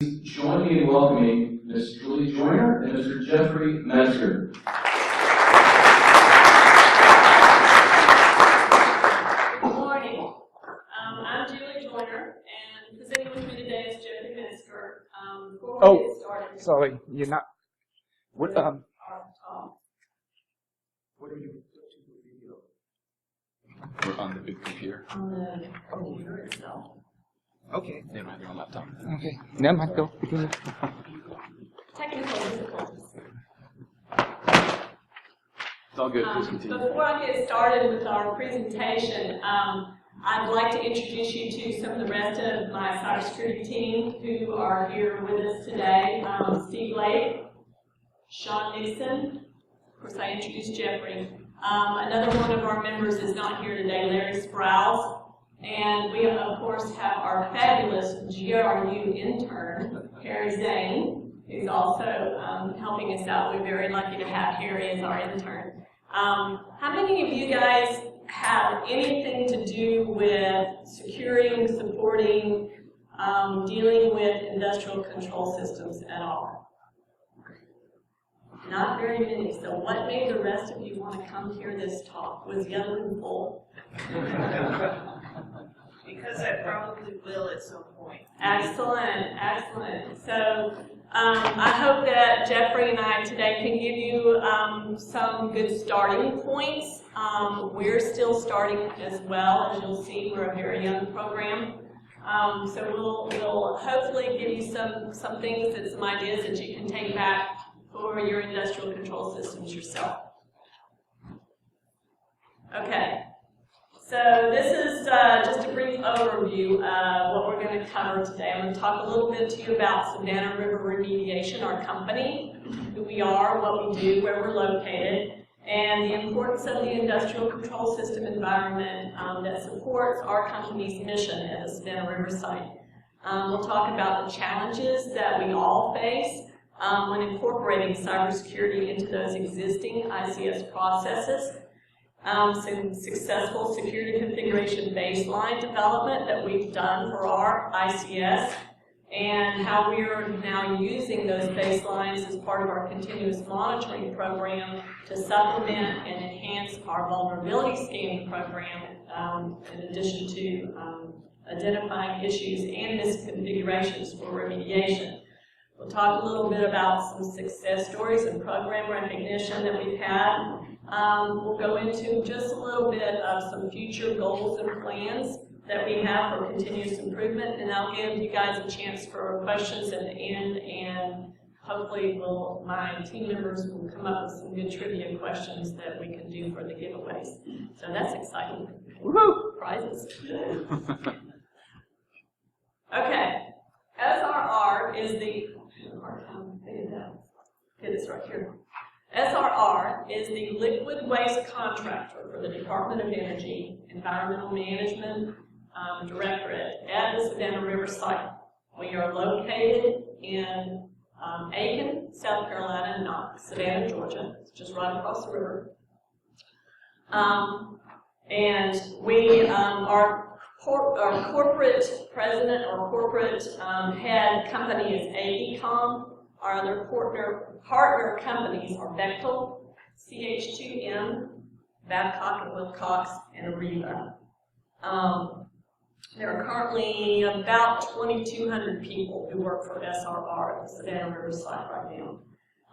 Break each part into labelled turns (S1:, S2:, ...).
S1: Join me in welcoming Ms. Julie Joyner and Mr. Jeffrey Metzger.
S2: Good morning. I'm Julie Joyner, and presenting with me today is Jeffrey Metzger. Before we get started,
S3: sorry, you're not. What are you up to the video?
S4: We're on the big computer.
S2: on the computer itself.
S3: Okay.
S4: They might be on laptop.
S3: Okay. Never mind, go. Continue.
S2: Technical difficulties.
S4: It's all good. Please continue.
S2: Before I get started with our presentation, I'd like to introduce you to some of the rest of my cybersecurity team who are here with us today. Steve Lake, Sean Nixon, of course I introduced Jeffrey. Another one of our members is not here today, Larry Sprouse. And we, of course, have our fabulous GRU intern, Harry Zane, who's also helping us out. We're very lucky to have Harry as our intern. How many of you guys have anything to do with securing, supporting, dealing with industrial control systems at all? Not very many. So what made the rest of you want to come hear this talk? Was the other room full?
S5: Because I probably will at some point.
S2: Excellent, excellent. So I hope that Jeffrey and I today can give you some good starting points. We're still starting as well. As you'll see, we're a very young program. So we'll hopefully give you some things and some ideas that you can take back for your industrial control systems yourself. Okay. So this is just a brief overview of what we're going to cover today. I'm going to talk a little bit to you about Savannah River Remediation, our company, who we are, what we do, where we're located, and the importance of the industrial control system environment that supports our company's mission at the Savannah River site. We'll talk about the challenges that we all face when incorporating cybersecurity into those existing ICS processes. Some successful security configuration baseline development that we've done for our ICS, and how we are now using those baselines as part of our continuous monitoring program to supplement and enhance our vulnerability scanning program, in addition to identifying issues and misconfigurations for remediation. We'll talk a little bit about some success stories and program recognition that we've had. We'll go into just a little bit of some future goals and plans that we have for continuous improvement, and I'll give you guys a chance for questions at the end, and hopefully my team members will come up with some good trivia questions that we can do for the giveaways. So that's exciting. Woohoo! Prizes. Okay. SRR is the right here. SRR is the liquid waste contractor for the Department of Energy Environmental Management Directorate at the Savannah River site. We are located in Aiken, South Carolina, and not Savannah, Georgia. It's just right across the river. And we our corporate president or corporate head company is AECOM. Our other partner companies are Bechtel, CH2M, Babcock and Wilcox, and Areva. There are currently about 2,200 people who work for SRR at the Savannah River site right now.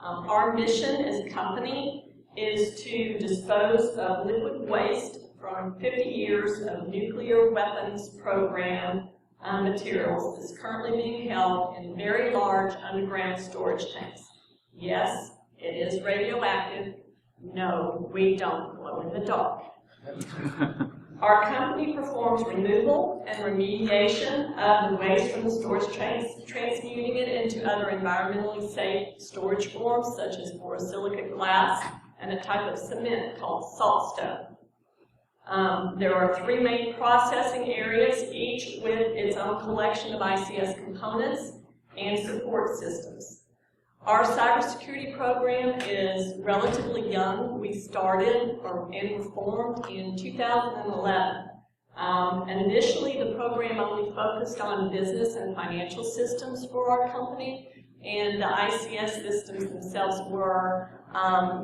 S2: Our mission as a company is to dispose of liquid waste from 50 years of nuclear weapons program materials that's currently being held in very large underground storage tanks. Yes, it is radioactive. No, we don't glow in the dark. Our company performs removal and remediation of the waste from the storage tanks, transmuting it into other environmentally safe storage forms such as borosilicate glass and a type of cement called saltstone. There are 3 main processing areas, each with its own collection of ICS components and support systems. Our cybersecurity program is relatively young. We started and were formed in 2011. Initially, the program only focused on business and financial systems for our company, and the ICS systems themselves were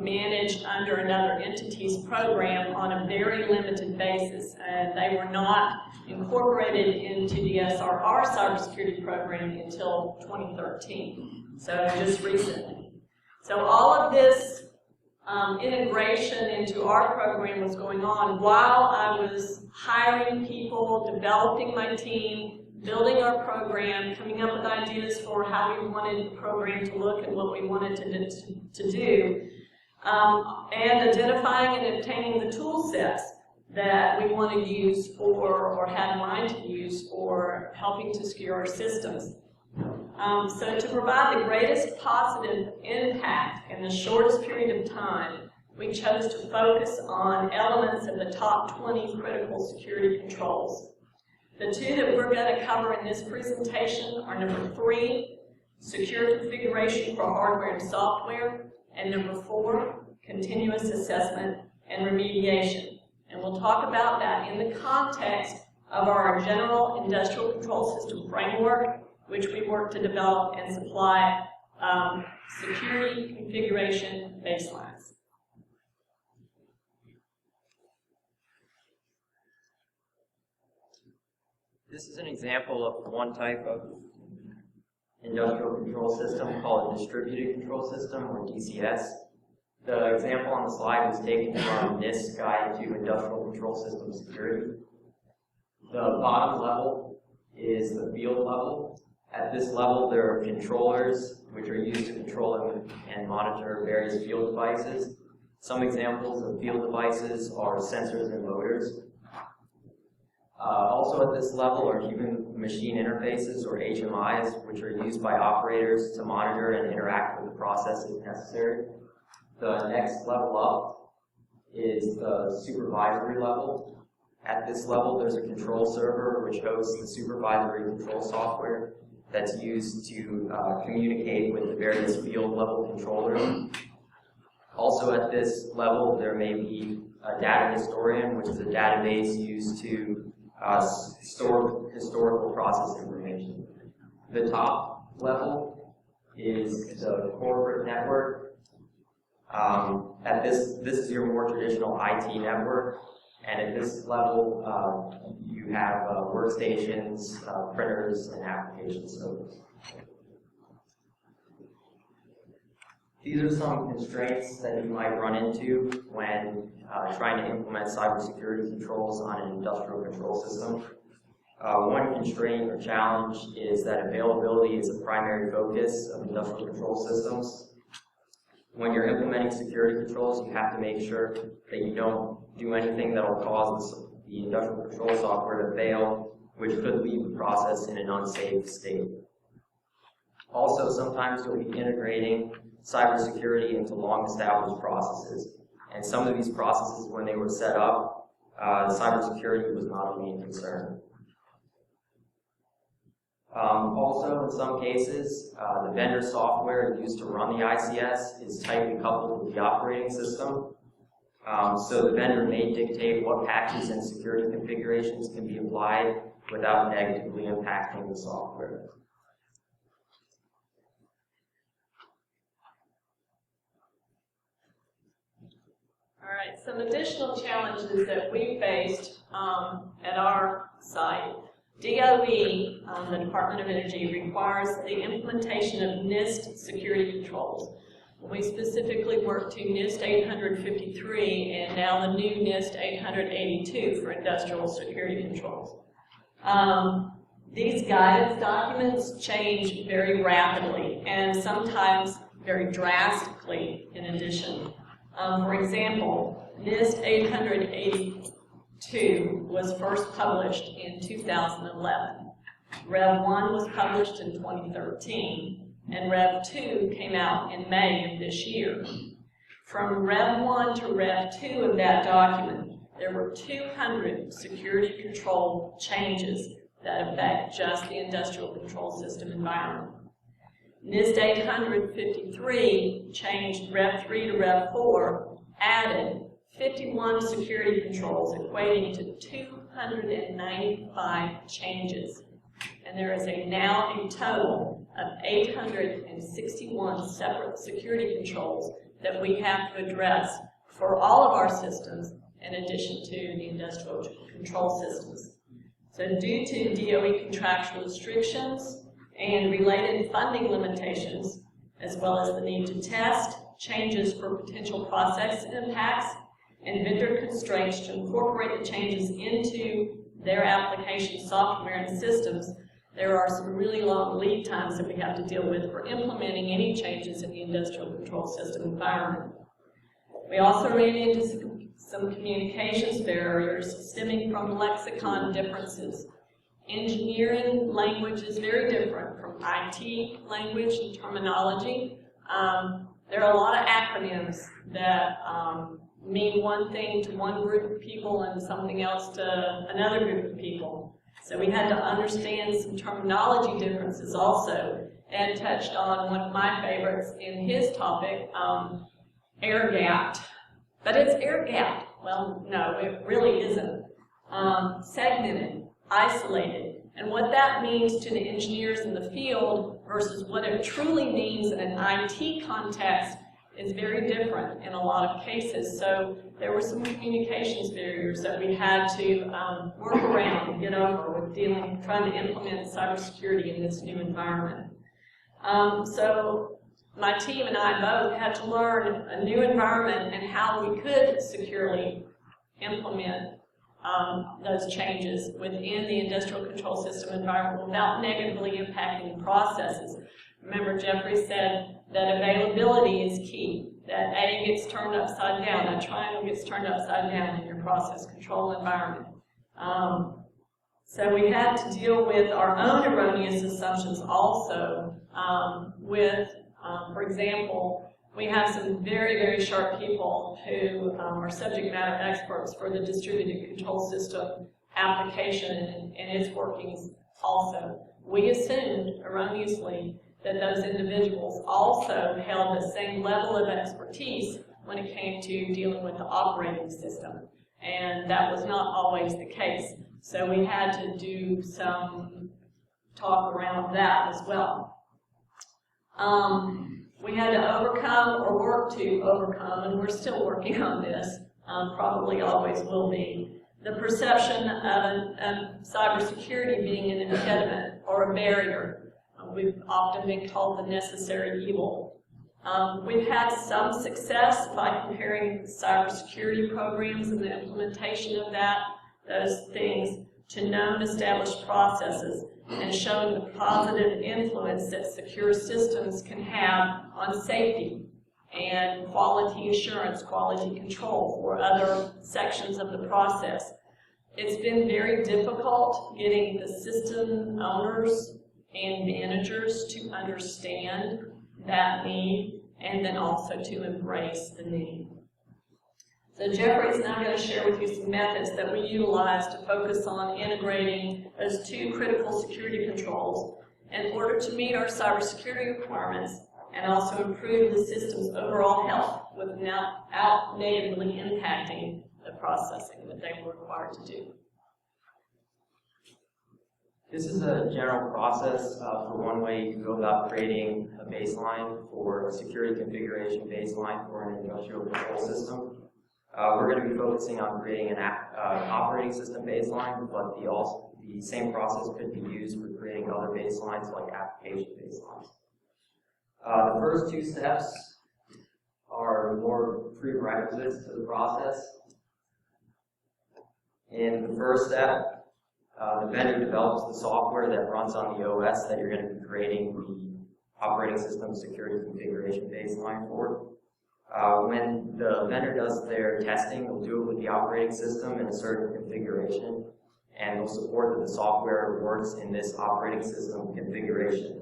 S2: managed under another entity's program on a very limited basis, and they were not incorporated into the SRR cybersecurity program until 2013, so just recently. So all of this integration into our program was going on while I was hiring people, developing my team, building our program, coming up with ideas for how we wanted the program to look and what we wanted to do, and identifying and obtaining the tool sets that we want to use for, or had in mind to use for helping to secure our systems. So to provide the greatest positive impact in the shortest period of time, we chose to focus on elements of the top 20 critical security controls. The two that we're going to cover in this presentation are number 3, secure configuration for hardware and software, and number 4, continuous assessment and remediation. And we'll talk about that in the context of our general industrial control system framework, which we work to develop and supply security configuration baselines.
S6: This is an example of one type of industrial control system called a distributed control system, or DCS. The example on the slide was taken from NIST Guide to Industrial Control System Security. The bottom level is the field level. At this level, there are controllers, which are used to control and monitor various field devices. Some examples of field devices are sensors and motors. Also at this level are human-machine interfaces, or HMIs, which are used by operators to monitor and interact with the process if necessary. The next level up is the supervisory level. At this level, there's a control server which hosts the supervisory control software that's used to communicate with the various field level controllers. Also at this level, there may be a data historian, which is a database used to store historical process information. The top level is the corporate network. This is your more traditional IT network, and at this level you have workstations, printers, and application servers. These are some constraints that you might run into when trying to implement cybersecurity controls on an industrial control system. One constraint or challenge is that availability is a primary focus of industrial control systems. When you're implementing security controls, you have to make sure that you don't do anything that will cause the industrial control software to fail, which could leave the process in an unsafe state. Also, sometimes you'll be integrating cybersecurity into long-established processes. And some of these processes, when they were set up, cybersecurity was not a main concern. Also, in some cases, the vendor software used to run the ICS is tightly coupled with the operating system. So the vendor may dictate what patches and security configurations can be applied without negatively impacting the software.
S2: All right, some additional challenges that we faced at our site. DOE, the Department of Energy, requires the implementation of NIST security controls. We specifically work to NIST 853 and now the new NIST 882 for industrial security controls. These guidance documents change very rapidly and sometimes very drastically in addition. For example, NIST 882 was first published in 2011. Rev 1 was published in 2013, and Rev 2 came out in May of this year. From Rev 1 to Rev 2 of that document, there were 200 security control changes that affect just the industrial control system environment. NIST 853 changed Rev 3 to Rev 4, added 51 security controls equating to 295 changes. And there is now a total of 861 separate security controls that we have to address for all of our systems in addition to the industrial control systems. So due to DOE contractual restrictions and related funding limitations, as well as the need to test changes for potential process impacts and vendor constraints to incorporate the changes into their application software and systems, there are some really long lead times that we have to deal with for implementing any changes in the industrial control system environment. We also ran into some communications barriers stemming from lexicon differences. Engineering language is very different from IT language and terminology. There are a lot of acronyms that mean one thing to one group of people and something else to another group of people. So we had to understand some terminology differences also. Ed touched on one of my favorites in his topic, air-gapped. But it's air-gapped. Well, no, it really isn't. Segmented, isolated. And what that means to the engineers in the field versus what it truly means in an IT context is very different in a lot of cases. So there were some communications barriers that we had to work around and get over with trying to implement cybersecurity in this new environment. So my team and I both had to learn a new environment and how we could securely implement those changes within the industrial control system environment without negatively impacting the processes. Remember, Jeffrey said that availability is key, that A gets turned upside down, that triangle gets turned upside down in your process control environment. So we had to deal with our own erroneous assumptions also for example, we have some very, very sharp people who are subject matter experts for the distributed control system application and its workings also. We assumed erroneously that those individuals also held the same level of expertise when it came to dealing with the operating system. And that was not always the case. So we had to do some talk around that as well. We had to overcome, or work to overcome, and we're still working on this, probably always will be, the perception of cybersecurity being an impediment or a barrier. We've often been called the necessary evil. We've had some success by comparing cybersecurity programs and the implementation of those things to known established processes and showing the positive influence that secure systems can have on safety and quality assurance, quality control for other sections of the process. It's been very difficult getting the system owners and managers to understand that need and then also to embrace the need. So Jeffrey is now going to share with you some methods that we utilize to focus on integrating those two critical security controls in order to meet our cybersecurity requirements and also improve the system's overall health without negatively impacting the processing that they were required to do.
S6: This is a general process for one way you can go about creating a baseline for a security configuration baseline for an industrial control system. We're going to be focusing on creating an operating system baseline, but the same process could be used for creating other baselines like application baselines. The first two steps are more prerequisites to the process. In the first step, the vendor develops the software that runs on the OS that you're going to be creating the operating system security configuration baseline for. When the vendor does their testing, they'll do it with the operating system in a certain configuration, and they'll support that the software works in this operating system configuration.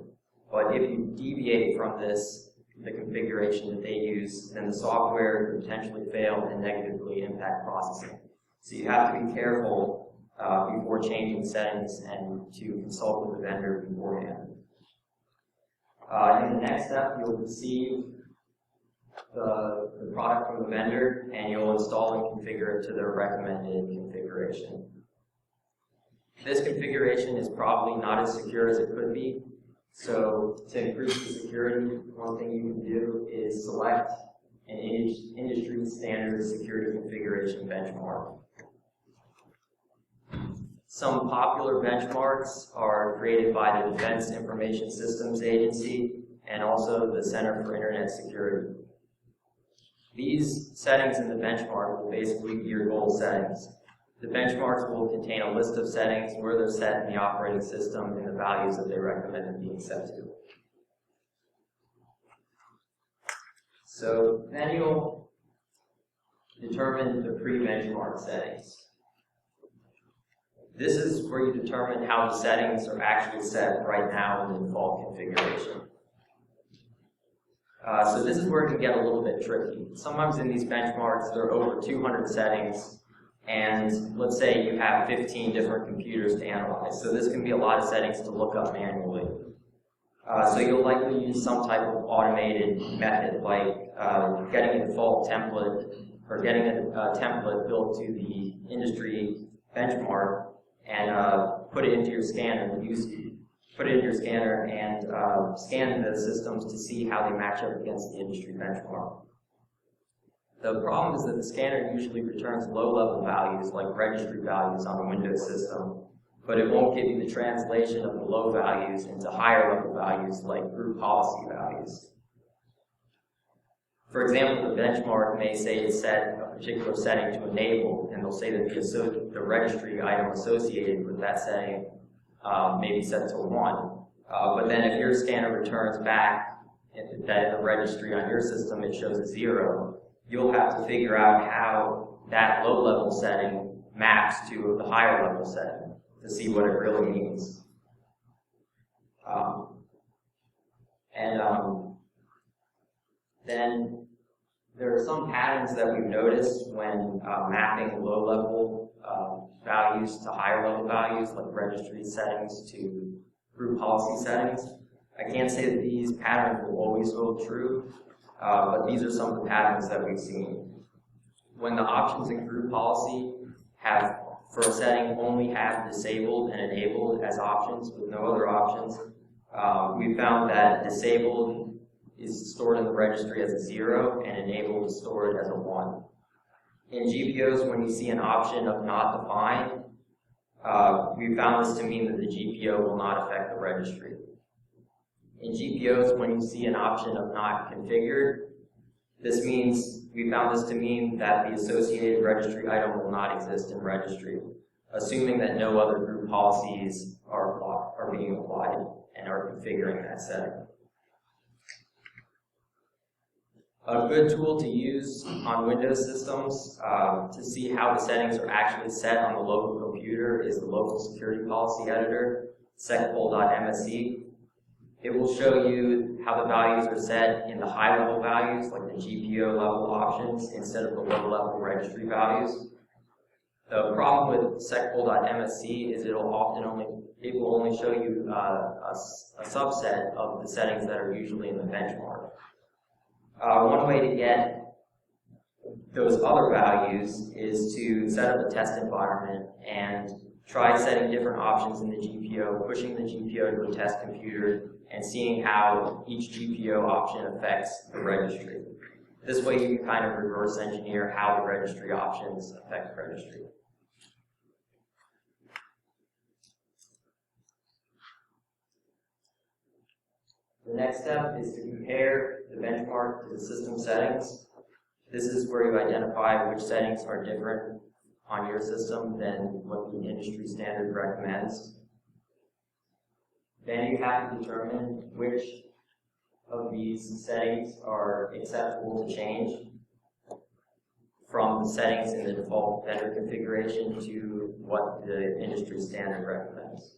S6: But if you deviate from the configuration that they use, then the software could potentially fail and negatively impact processing. So you have to be careful before changing settings and to consult with the vendor beforehand. In the next step, you'll receive the product from the vendor, and you'll install and configure it to their recommended configuration. This configuration is probably not as secure as it could be. So to increase the security, one thing you can do is select an industry standard security configuration benchmark. Some popular benchmarks are created by the Defense Information Systems Agency and also the Center for Internet Security. These settings in the benchmark will basically be your goal settings. The benchmarks will contain a list of settings, where they're set in the operating system, and the values that they recommend them being set to. So then you'll determine the pre-benchmark settings. This is where you determine how the settings are actually set right now in the default configuration. So this is where it can get a little bit tricky. Sometimes in these benchmarks, there are over 200 settings, and let's say you have 15 different computers to analyze. So this can be a lot of settings to look up manually. So you'll likely use some type of automated method, like getting a default template, or getting a template built to the industry benchmark, and put it into your scanner. Put it in your scanner and scan the systems to see how they match up against the industry benchmark. The problem is that the scanner usually returns low-level values, like registry values on a Windows system, but it won't give you the translation of the low values into higher-level values, like group policy values. For example, the benchmark may say it's set a particular setting to enable, and they'll say that the registry item associated with that setting may be set to 1. But then if your scanner returns back that in the registry on your system it shows a 0, you'll have to figure out how that low-level setting maps to the higher-level setting to see what it really means. Then there are some patterns that we've noticed when mapping low-level values to higher-level values, like registry settings to group policy settings. I can't say that these patterns will always hold true, but these are some of the patterns that we've seen. When the options in group policy have, for a setting, only have disabled and enabled as options with no other options, we found that disabled is stored in the registry as a 0 and enabled is stored as a 1. In GPOs, when you see an option of not defined, we found this to mean that the GPO will not affect the registry. In GPOs, when you see an option of not configured, we found this to mean that the associated registry item will not exist in registry, assuming that no other group policies are being applied and are configuring that setting. A good tool to use on Windows systems to see how the settings are actually set on the local computer is the Local Security Policy Editor, secpol.msc. It will show you how the values are set in the high-level values, like the GPO level options, instead of the low-level registry values. The problem with secpol.msc is it will only show you a subset of the settings that are usually in the benchmark. One way to get those other values is to set up a test environment and try setting different options in the GPO, pushing the GPO to a test computer, and seeing how each GPO option affects the registry. This way you can kind of reverse engineer how the registry options affect the registry. The next step is to compare the benchmark to the system settings. This is where you identify which settings are different on your system than what the industry standard recommends. Then you have to determine which of these settings are acceptable to change from the settings in the default vendor configuration to what the industry standard recommends.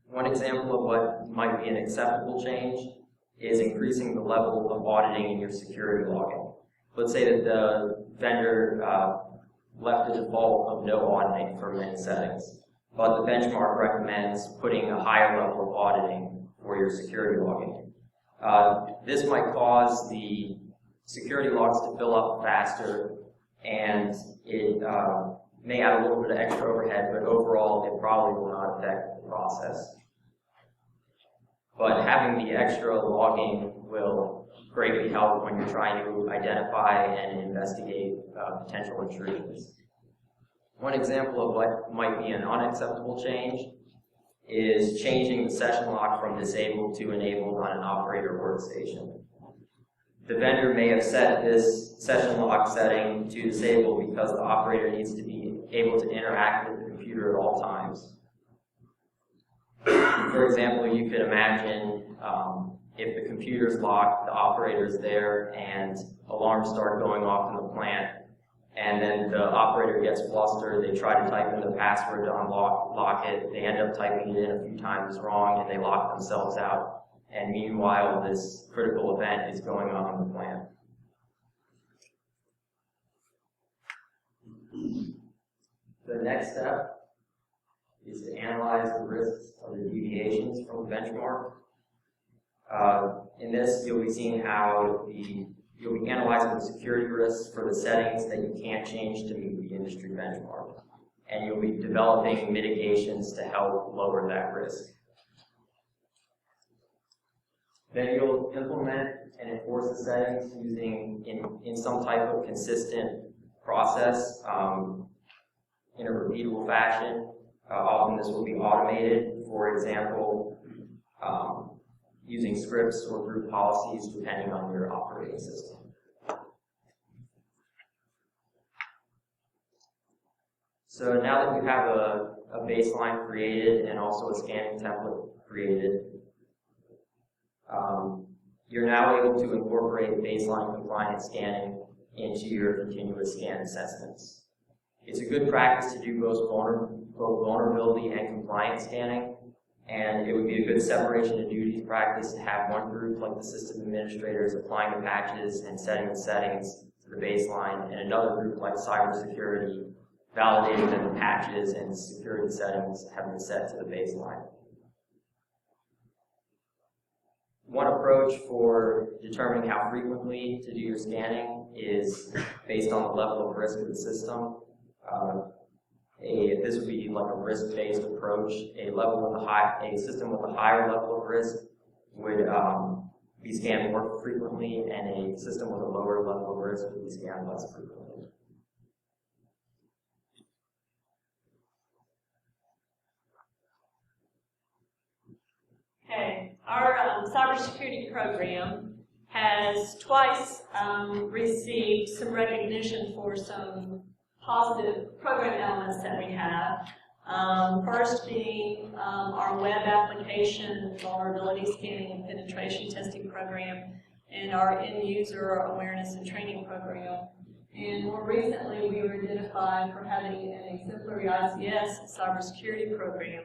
S6: One example of what might be an acceptable change is increasing the level of auditing in your security logging. Let's say that the vendor left a default of no auditing for many settings, but the benchmark recommends putting a higher level of auditing for your security logging. This might cause the security logs to fill up faster, and may add a little bit of extra overhead, but overall it probably will not affect the process. But having the extra logging will greatly help when you're trying to identify and investigate potential intrusions. One example of what might be an unacceptable change is changing the session lock from disabled to enabled on an operator workstation. The vendor may have set this session lock setting to disabled because the operator needs to be able to interact with the computer at all times. For example, you could imagine if the computer's locked, the operator's there, and alarms start going off in the plant, and then the operator gets flustered, they try to type in the password to unlock it, they end up typing it in a few times wrong, and they lock themselves out. And meanwhile, this critical event is going on in the plant. The next step is to analyze the risks of the deviations from the benchmark. In this, you'll be seeing how you'll be analyzing the security risks for the settings that you can't change to meet the industry benchmark. And you'll be developing mitigations to help lower that risk. Then you'll implement and enforce the settings using in some type of consistent process in a repeatable fashion. Often this will be automated, for example, using scripts or group policies depending on your operating system. So now that you have a baseline created and also a scanning template created, you're now able to incorporate baseline compliance scanning into your continuous scan assessments. It's a good practice to do both vulnerability and compliance scanning, and it would be a good separation of duties practice to have one group, like the system administrators, applying the patches and setting the settings to the baseline, and another group, like cybersecurity, validating that the patches and security settings have been set to the baseline. One approach for determining how frequently to do your scanning is based on the level of risk of the system. This would be like a risk-based approach. A system with a higher level of risk would be scanned more frequently, and a system with a lower level of risk would be scanned less frequently.
S2: Okay, our cybersecurity program has twice received some recognition for some positive program elements that we have. First being our web application vulnerability scanning and penetration testing program, and our end user awareness and training program. And more recently, we were identified for having an exemplary ICS cybersecurity program.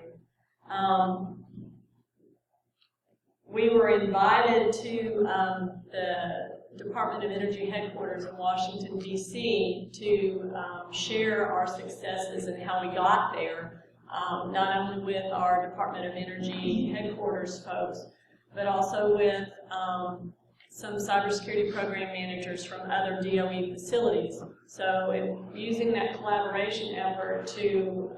S2: We were invited to the Department of Energy headquarters in Washington, D.C. to share our successes and how we got there, not only with our Department of Energy headquarters folks, but also with some cybersecurity program managers from other DOE facilities. So using that collaboration effort to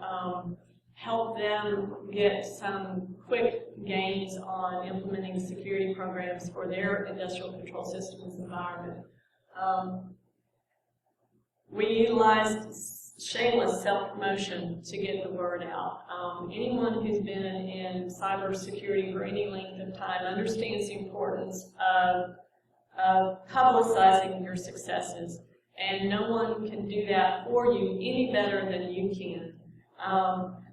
S2: help them get some quick gains on implementing security programs for their industrial control systems environment. We utilized shameless self-promotion to get the word out. Anyone who's been in cybersecurity for any length of time understands the importance of publicizing your successes, and no one can do that for you any better than you can.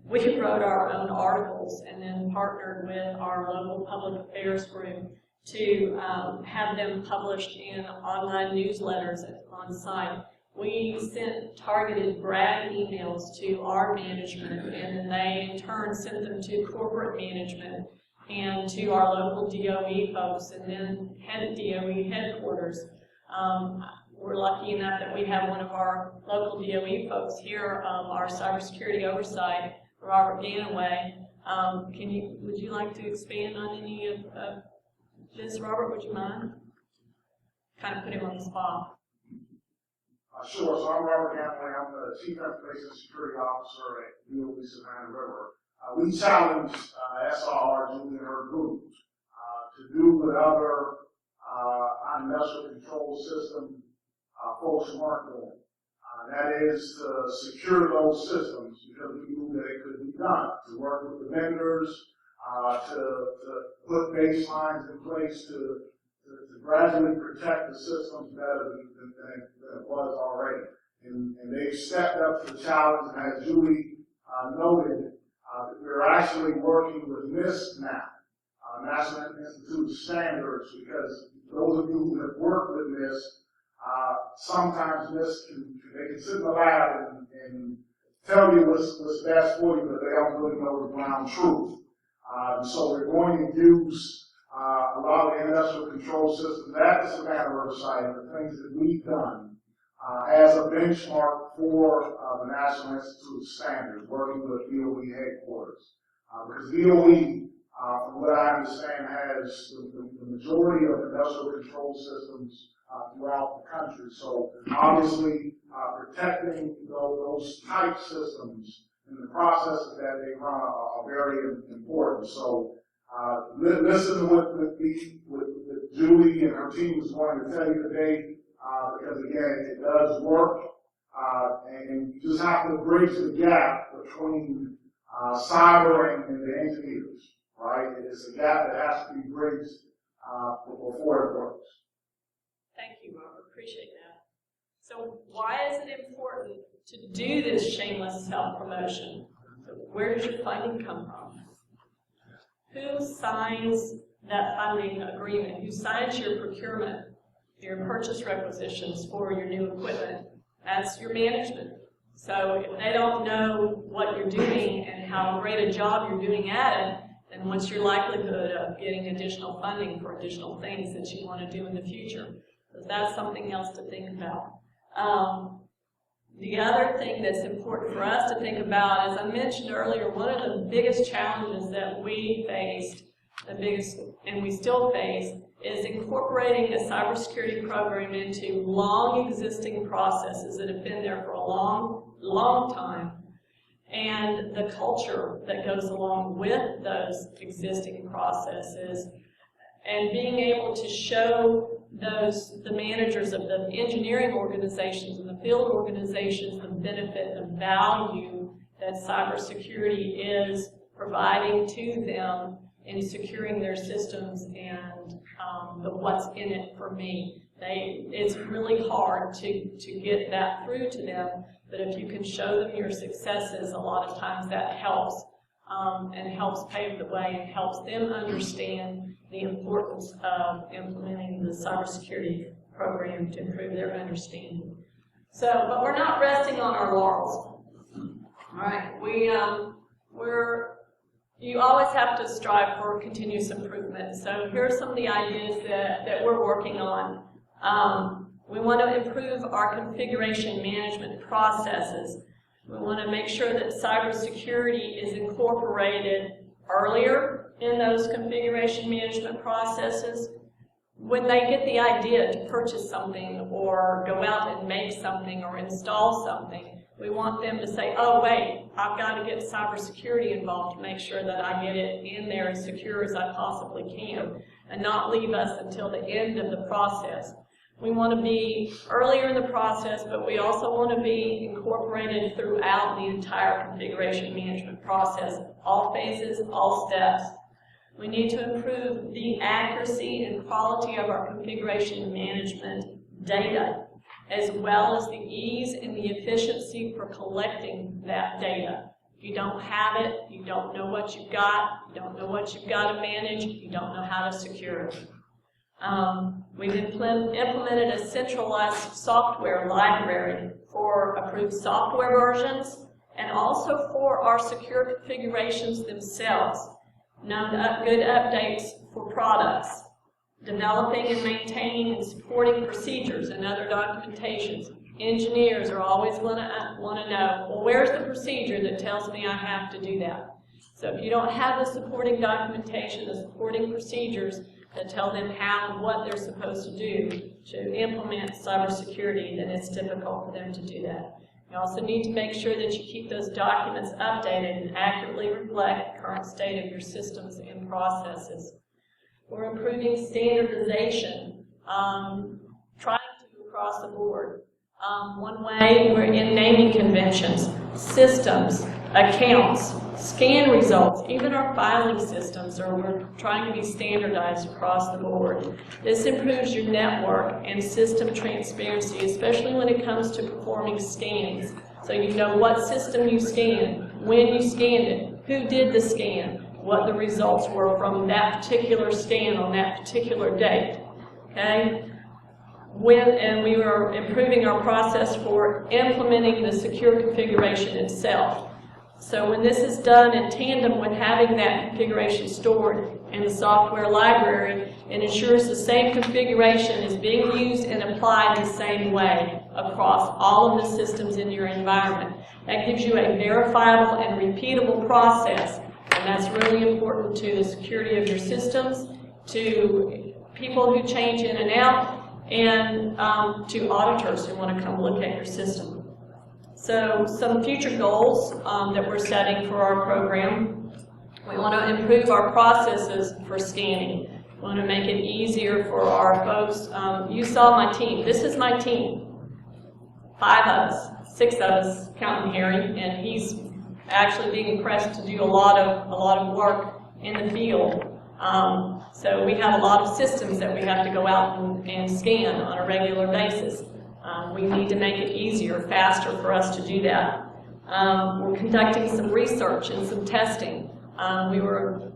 S2: We wrote our own articles and then partnered with our local public affairs group to have them published in online newsletters on site. We sent targeted brag emails to our management, and then they in turn sent them to corporate management and to our local DOE folks, and then DOE headquarters. We're lucky enough that we have one of our local DOE folks here, our cybersecurity oversight, Robert Ganaway. Would you like to expand on any of this, Robert? Would you mind? Kind of put him on the spot.
S7: Sure, so I'm Robert Hamlin. I'm the Chief Information Security Officer at DOE Savannah River. We challenged SR, Julie and her group, to do what other industrial control system folks weren't doing. That is to secure those systems because we knew that it could be done, to work with the vendors, to put baselines in place to gradually protect the systems better than it was already. And they've stepped up to the challenge, and as Julie noted, we're actually working with NIST now, National Institute of Standards, because those of you who have worked with NIST, sometimes NIST they can sit in the lab and tell you what's best for you, but they don't really know the ground truth. So we're going to use a lot of the industrial control systems at the Savannah River site, the things that we've done as a benchmark for the National Institute of Standards, working with DOE headquarters. Because DOE, from what I understand, has the majority of industrial control systems throughout the country. So obviously, protecting those type systems and the processes that they run are very important. So listen to what Julie and her team is going to tell you today, because again, it does work, and you just have to bridge the gap between cyber and the engineers, right? It's a gap that has to be bridged before it works.
S2: Thank you, Robert. Appreciate that. So why is it important to do this shameless self-promotion? So where does your funding come from? Who signs that funding agreement? Who signs your procurement, your purchase requisitions for your new equipment? That's your management. So if they don't know what you're doing and how great a job you're doing at it, then what's your likelihood of getting additional funding for additional things that you want to do in the future? Because that's something else to think about. The other thing that's important for us to think about, as I mentioned earlier, one of the biggest challenges that we faced, and we still face, is incorporating a cybersecurity program into long existing processes that have been there for a long time, and the culture that goes along with those existing processes, and being able to show the managers of the engineering organizations and the field organizations the benefit and the value that cybersecurity is providing to them in securing their systems and the what's in it for me. It's really hard to get that through to them, but if you can show them your successes, a lot of times that helps and helps pave the way and helps them understand the importance of implementing the cybersecurity program to improve their understanding. So, but we're not resting on our laurels. All right, you always have to strive for continuous improvement. So here are some of the ideas that we're working on. We want to improve our configuration management processes. We want to make sure that cybersecurity is incorporated earlier in those configuration management processes. When they get the idea to purchase something or go out and make something or install something, we want them to say, oh wait, I've got to get cybersecurity involved to make sure that I get it in there as secure as I possibly can, and not leave us until the end of the process. We want to be earlier in the process, but we also want to be incorporated throughout the entire configuration management process, all phases, all steps. We need to improve the accuracy and quality of our configuration management data, as well as the ease and the efficiency for collecting that data. If you don't have it, you don't know what you've got, you don't know what you've got to manage, you don't know how to secure it. We've implemented a centralized software library for approved software versions and also for our secure configurations themselves. Good updates for products, developing and maintaining and supporting procedures and other documentations. Engineers are always want to know, well, where's the procedure that tells me I have to do that? So if you don't have the supporting documentation, the supporting procedures, that tell them how and what they're supposed to do to implement cybersecurity, then it's difficult for them to do that. You also need to make sure that you keep those documents updated and accurately reflect the current state of your systems and processes. We're improving standardization, trying to across the board. One way, we're in naming conventions, systems, accounts, scan results, even our filing systems we're trying to be standardized across the board. This improves your network and system transparency, especially when it comes to performing scans. So you know what system you scanned, when you scanned it, who did the scan, what the results were from that particular scan on that particular date. Okay? And we were improving our process for implementing the secure configuration itself. So when this is done in tandem with having that configuration stored in the software library, it ensures the same configuration is being used and applied the same way across all of the systems in your environment. That gives you a verifiable and repeatable process, and that's really important to the security of your systems, to people who change in and out, and to auditors who want to come look at your system. So some future goals that we're setting for our program. We want to improve our processes for scanning. We want to make it easier for our folks. You saw my team. This is my team. 5 of us, 6 of us, counting Harry, and he's actually being pressed to do a lot of work in the field. So we have a lot of systems that we have to go out and scan on a regular basis. We need to make it easier, faster for us to do that. We're conducting some research and some testing. We were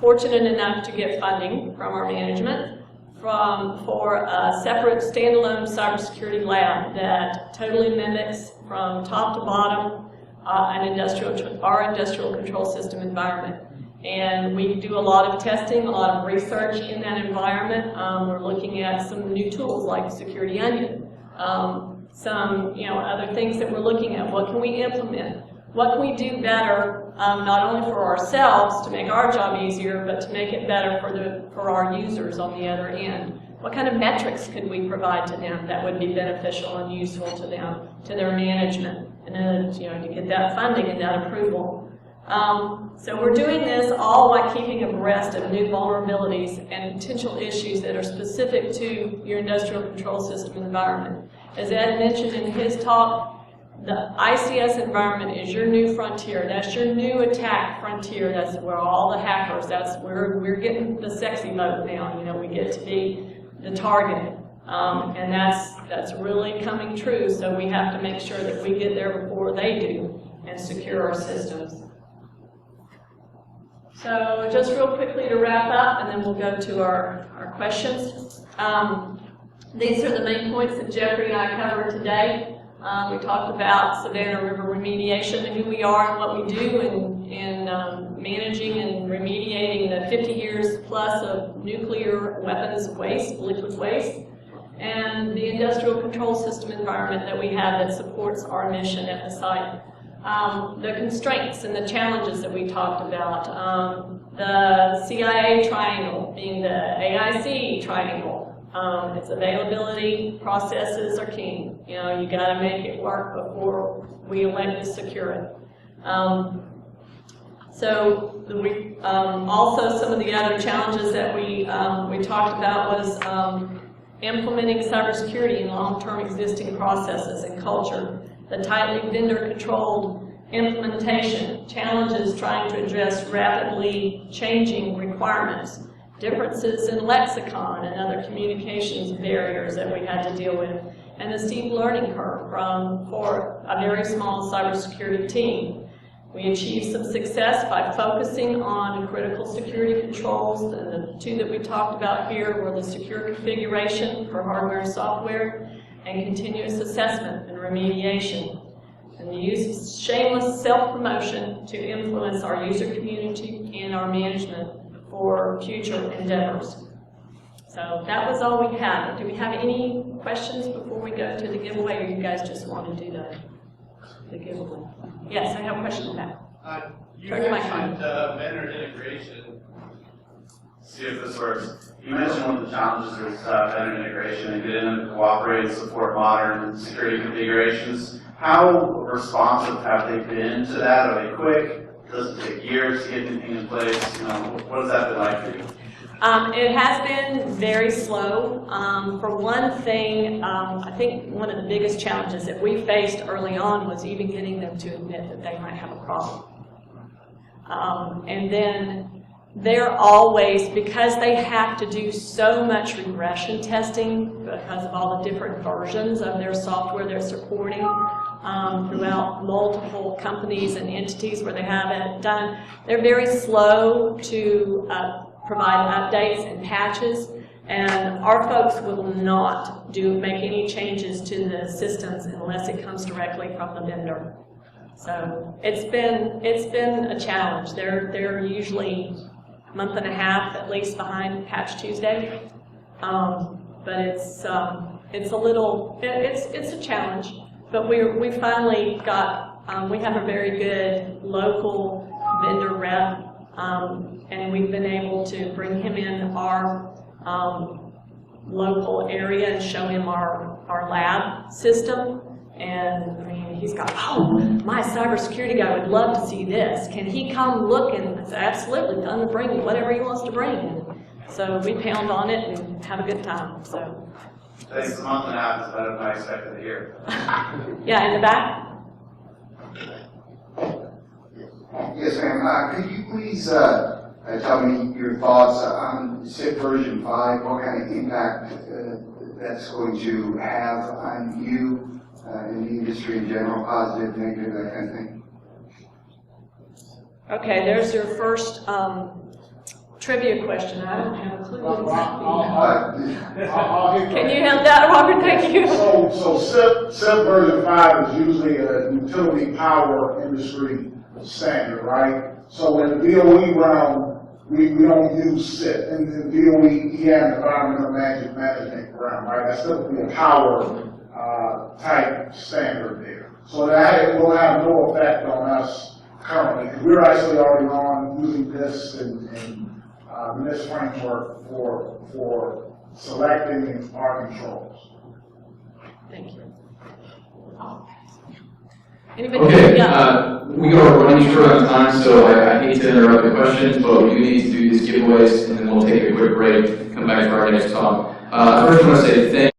S2: fortunate enough to get funding from our management for a separate standalone cybersecurity lab that totally mimics from top to bottom our industrial control system environment. And we do a lot of testing, a lot of research in that environment. We're looking at some new tools like Security Onion, some other things that we're looking at. What can we implement? What can we do better, not only for ourselves to make our job easier, but to make it better for our users on the other end? What kind of metrics could we provide to them that would be beneficial and useful to them, to their management, and then to get that funding and that approval? So we're doing this all while keeping abreast of new vulnerabilities and potential issues that are specific to your industrial control system environment. As Ed mentioned in his talk, the ICS environment is your new frontier. That's your new attack frontier. That's where all the hackers, that's where we're getting the sexy mode now. We get to be the target. And that's really coming true, so we have to make sure that we get there before they do and secure our systems. So just real quickly to wrap up, and then we'll go to our questions. These are the main points that Jeffrey and I covered today. We talked about Savannah River remediation and who we are and what we do in managing and remediating the 50 years plus of nuclear weapons waste, liquid waste, and the industrial control system environment that we have that supports our mission at the site. The constraints and the challenges that we talked about, the CIA triangle being the AIC triangle. Its availability, processes are king. You got to make it work before we elect to secure it. Also some of the other challenges that we talked about was implementing cybersecurity in long-term existing processes and culture. The tightly vendor-controlled implementation, challenges trying to address rapidly changing requirements, differences in lexicon and other communications barriers that we had to deal with, and the steep learning curve for a very small cybersecurity team. We achieved some success by focusing on critical security controls. The 2 that we talked about here were the secure configuration for hardware and software, and continuous assessment and remediation. And the use of shameless self-promotion to influence our user community and our management for future endeavors. So that was all we had. Do we have any questions before we go to the giveaway, or you guys just want to do the giveaway? Yes, I have a question about that.
S8: You mentioned vendor integration. see if this works. You mentioned one of the challenges is vendor integration and getting them to cooperate and support modern security configurations. How responsive have they been to that? Are they quick? Does it take years to get anything in place? You know, what has that been like for you?
S2: It has been very slow. For one thing, I think one of the biggest challenges that we faced early on was even getting them to admit that they might have a problem. And then they're always, because they have to do so much regression testing because of all the different versions of their software they're supporting throughout multiple companies and entities where they have it done, they're very slow to provide updates and patches, and our folks will not make any changes to the systems unless it comes directly from the vendor. So it's been a challenge. They're usually a month and a half at least behind Patch Tuesday, but it's a challenge. But we finally got we have a very good local vendor rep. And we've been able to bring him in our local area and show him our lab system. And I mean, he's got, oh, my cybersecurity guy would love to see this. Can he come look? And I said, absolutely, tell him to bring whatever he wants to bring. And so we pound on it and have a good time. So.
S8: Thanks, a month and a half is better than I expected to hear.
S2: Yeah, in the back.
S9: Yes, ma'am. Could you please tell me your thoughts on SIP version 5, what kind of impact that's going to have on you in the industry in general, positive, negative, that kind of thing?
S2: Okay, there's your first trivia question. I don't have a clue. Can you help that, Robert? Thank you.
S7: So SIP version 5 is usually a utility power industry standard, right? So in the DOE realm, we don't use SIP. In the DOE, environmental management realm, right? That's typically a power type standard there. So that will have no effect on us currently, because we're actually already on using this in this framework for selecting our controls.
S2: Thank you. Anybody?
S1: Okay,
S2: Yeah.
S1: we are running short on time, so I hate to interrupt the questions, but we do need to do these giveaways, and then we'll take a quick break, come back for our next talk. First, I want to say thank